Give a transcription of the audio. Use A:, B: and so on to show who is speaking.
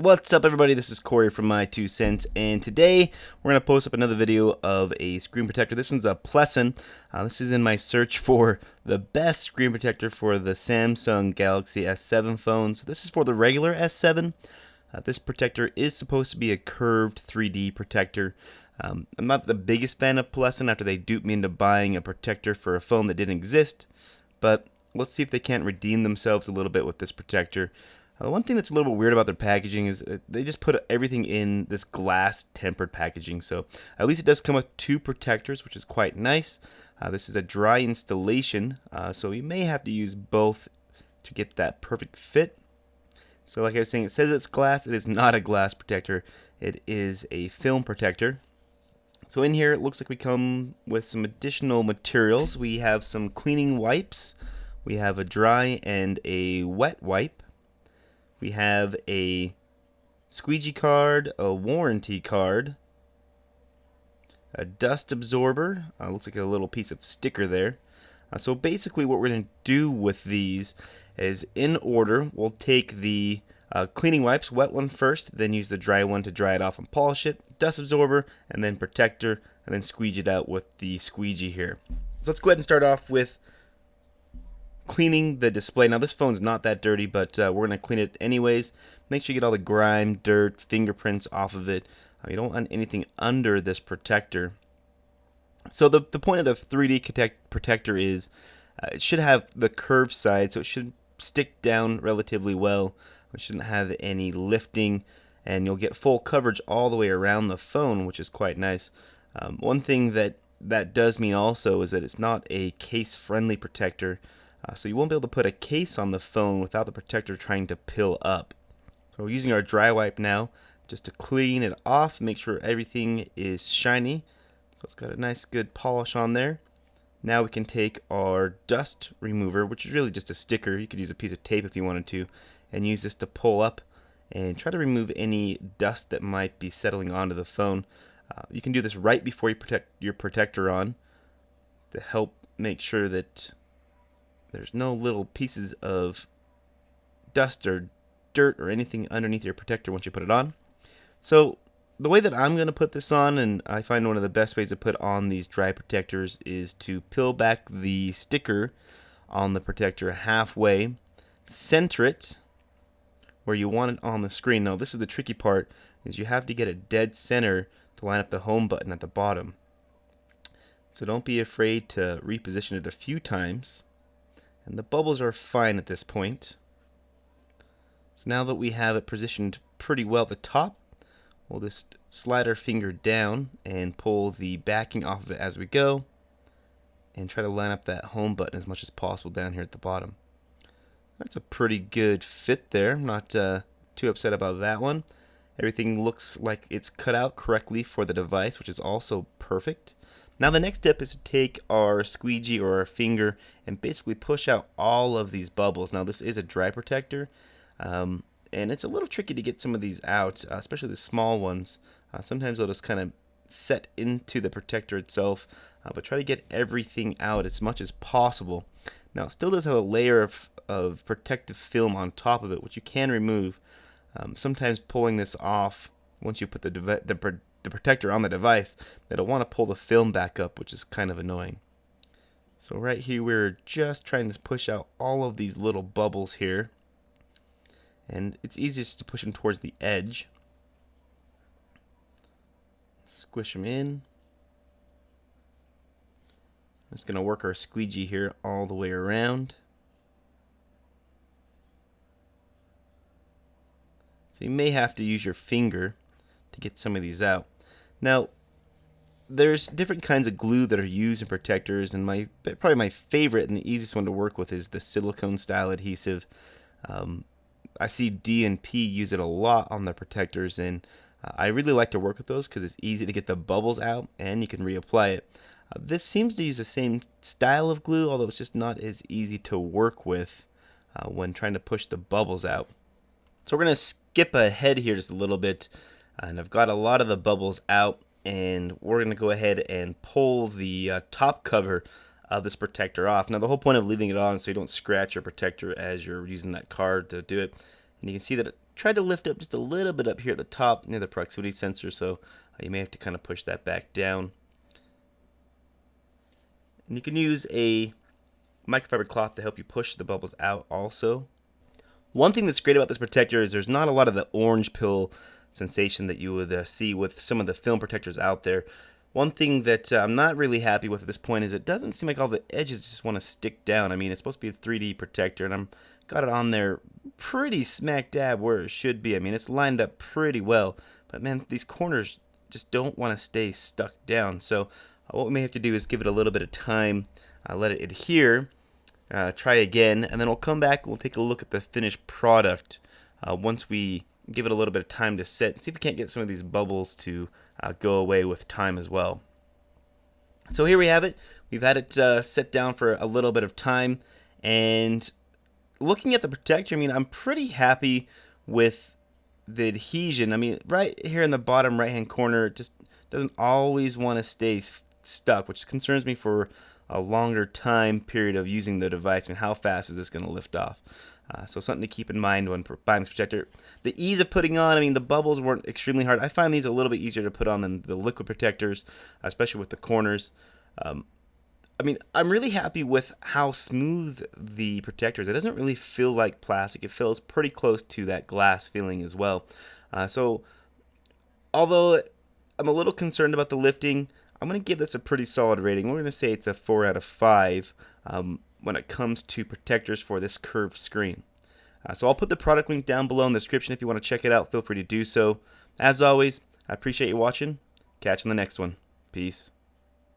A: What's up, everybody? This is Corey from My2Cents, and today we're going to post up another video of a screen protector. This one's a PLESON. This is in my search for the best screen protector for the Samsung Galaxy S7 phones. This is for the regular S7. This protector is supposed to be a curved 3D protector. I'm not the biggest fan of PLESON after they duped me into buying a protector for a phone that didn't exist, but let's see if they can't redeem themselves a little bit with this protector. One thing that's a little bit weird about their packaging is they just put everything in this glass tempered packaging. So at least it does come with two protectors, which is quite nice. This is a dry installation, so you may have to use both to get that perfect fit. So like I was saying, it says it's glass. It is not a glass protector. It is a film protector. So in here, it looks like we come with some additional materials. We have some cleaning wipes. We have a dry and a wet wipe. We have a squeegee card, a warranty card, a dust absorber. Looks like a little piece of sticker there. So basically what we're going to do with these is, in order, we'll take the cleaning wipes, wet one first, then use the dry one to dry it off and polish it, dust absorber, and then protector, and then squeegee it out with the squeegee here. So let's go ahead and start off with cleaning the display. Now this phone's not that dirty, but we're going to clean it anyways. Make sure you get all the grime, dirt, fingerprints off of it. You don't want anything under this protector. So the point of the 3D protector is it should have the curved side, so it should stick down relatively well. It shouldn't have any lifting, and you'll get full coverage all the way around the phone, which is quite nice. One thing that does mean also is that it's not a case-friendly protector. So you won't be able to put a case on the phone without the protector trying to pill up. So we're using our dry wipe now just to clean it off, make sure everything is shiny. So it's got a nice good polish on there. Now we can take our dust remover, which is really just a sticker. You could use a piece of tape if you wanted to, and use this to pull up and try to remove any dust that might be settling onto the phone. You can do this right before you protect your protector on to help make sure that there's no little pieces of dust or dirt or anything underneath your protector once you put it on. So the way that I'm going to put this on, and I find one of the best ways to put on these dry protectors, is to peel back the sticker on the protector halfway, center it where you want it on the screen. Now this is the tricky part, is you have to get it dead center to line up the home button at the bottom. So don't be afraid to reposition it a few times. And the bubbles are fine at this point. So now that we have it positioned pretty well at the top, we'll just slide our finger down and pull the backing off of it as we go, and try to line up that home button as much as possible down here at the bottom. That's a pretty good fit there. I'm not too upset about that one. Everything looks like it's cut out correctly for the device, which is also perfect. Now the next step is to take our squeegee or our finger and basically push out all of these bubbles. Now this is a dry protector, and it's a little tricky to get some of these out, especially the small ones. Sometimes they'll just kind of set into the protector itself, but try to get everything out as much as possible. Now it still does have a layer of protective film on top of it, which you can remove. Sometimes pulling this off, once you put the protector on the device, it'll want to pull the film back up, which is kind of annoying. So right here we're just trying to push out all of these little bubbles here, and it's easiest to push them towards the edge. Squish them in. I'm just going to work our squeegee here all the way around. So you may have to use your finger to get some of these out. Now, there's different kinds of glue that are used in protectors, and probably my favorite and the easiest one to work with is the silicone style adhesive. I see D&P use it a lot on their protectors, and I really like to work with those because it's easy to get the bubbles out and you can reapply it. This seems to use the same style of glue, although it's just not as easy to work with when trying to push the bubbles out. So we're going to skip ahead here just a little bit, and I've got a lot of the bubbles out, and we're going to go ahead and pull the top cover this protector off. Now the whole point of leaving it on so you don't scratch your protector as you're using that card to do it. And you can see that tried to lift up just a little bit up here at the top near the proximity sensor, so you may have to kind of push that back down. And you can use a microfiber cloth to help you push the bubbles out also. One thing that's great about this protector is there's not a lot of the orange pill sensation that you would see with some of the film protectors out there. One thing that I'm not really happy with at this point is it doesn't seem like all the edges just want to stick down. I mean, it's supposed to be a 3D protector, and I'm got it on there pretty smack dab where it should be. I mean, it's lined up pretty well, but man, these corners just don't want to stay stuck down. So what we may have to do is give it a little bit of time, let it adhere, try again, and then we'll come back and we'll take a look at the finished product once we give it a little bit of time to set and see if we can't get some of these bubbles to go away with time as well. So here we have it. We've had it set down for a little bit of time, and looking at the protector, I mean, I'm pretty happy with the adhesion. I mean, right here in the bottom right hand corner, it just doesn't always want to stay stuck, which concerns me for a longer time period of using the device. I mean, how fast is this going to lift off? So something to keep in mind when buying this protector. The ease of putting on, I mean, the bubbles weren't extremely hard. I find these a little bit easier to put on than the liquid protectors, especially with the corners. I mean, I'm really happy with how smooth the protector is. It doesn't really feel like plastic. It feels pretty close to that glass feeling as well. So although I'm a little concerned about the lifting, I'm going to give this a pretty solid rating. We're going to say it's a 4 out of 5 when it comes to protectors for this curved screen. So I'll put the product link down below in the description. If you want to check it out, feel free to do so. As always, I appreciate you watching. Catch you in the next one. Peace.